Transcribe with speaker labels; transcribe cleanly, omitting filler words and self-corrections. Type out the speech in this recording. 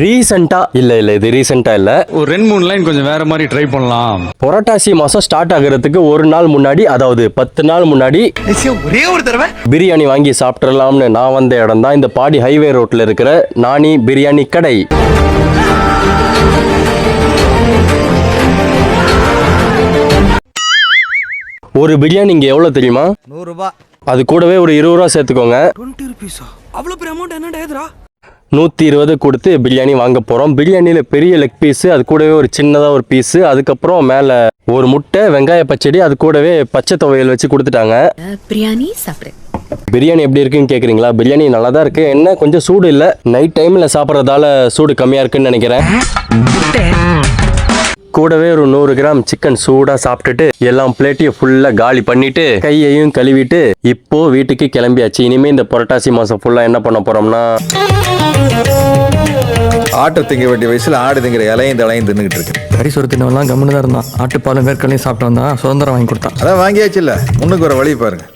Speaker 1: ரீசெண்டா இல்ல இது ரீசெண்டா இல்ல.
Speaker 2: ஒரு 2-3 லைன் கொஞ்சம் வேற மாதிரி ட்ரை பண்ணலாம்.
Speaker 1: புரட்டாசி மாசம் ஸ்டார்ட் ஆகுறதுக்கு ஒரு நாள் முன்னாடி, அதாவது 10 நாள் முன்னாடி
Speaker 3: ஒரே ஒரு தடவை
Speaker 1: பிரியாணி வாங்கி சாப்பிட்டுறலாம்னு நான் வந்த இடம் தான் இந்த பாடி ஹைவே ரோட்ல இருக்கிற நானி பிரியாணி கடை. ஒரு பிரியாணி இங்க எவ்வளவு தெரியுமா?
Speaker 3: 100 ரூபாய்.
Speaker 1: அது கூடவே ஒரு 20 ரூபா சேர்த்துக்கோங்க.
Speaker 3: 20 rupees-ஆ? அவ்வளவு பெரிய அமௌண்ட் என்னடா இதுடா?
Speaker 1: 120 கொடுத்து பிரியாணி வாங்க போறோம். பிரியாணியில பெரிய லெக் பீஸ், அது கூடவே ஒரு சின்னதா ஒரு பீஸ், அதுக்கப்புறம் மேல ஒரு முட்டை, வெங்காய பச்சடி, அது கூடவே பச்சை துவையல் வச்சு கொடுத்துட்டாங்க.
Speaker 4: பிரியாணி சாப்பிடு.
Speaker 1: பிரியாணி எப்படி இருக்குன்னு கேக்குறீங்களா? பிரியாணி நல்லா தான் இருக்கு. என்ன கொஞ்சம் சூடு இல்ல. நைட் டைம்ல சாப்பிட்றதால சூடு கம்மியா இருக்குன்னு நினைக்கிறேன். கூடவே ஒரு 100 கிராம் சிக்கன் சூடா சாப்பிட்டுட்டு எல்லாம் பிளேட்டையும் ஃபுல்லா காலி பண்ணிட்டு கையையும் கழுவிட்டு இப்போ வீட்டுக்கு கிளம்பியாச்சு. இனிமே இந்த புரட்டாசி மாசம் ஃபுல்லா என்ன பண்ண போறோம்னா,
Speaker 5: ஆட்டு திங்க வேண்டிய வயசுல ஆடு திங்கிற இலையும் தலையும் தின்னுகிட்டு இருக்கு.
Speaker 6: கறி சொரு தின்னவெல்லாம் கம்முன்னு தான் இருந்தான். ஆட்டுப்பாலும் வேர்க்கலையும் சாப்பிட்டு வந்தா சுதந்திரம் வாங்கி கொடுத்தான்.
Speaker 5: அதான் வாங்கியாச்சு இல்ல, முன்னுக்கு ஒரு வழி பாருங்க.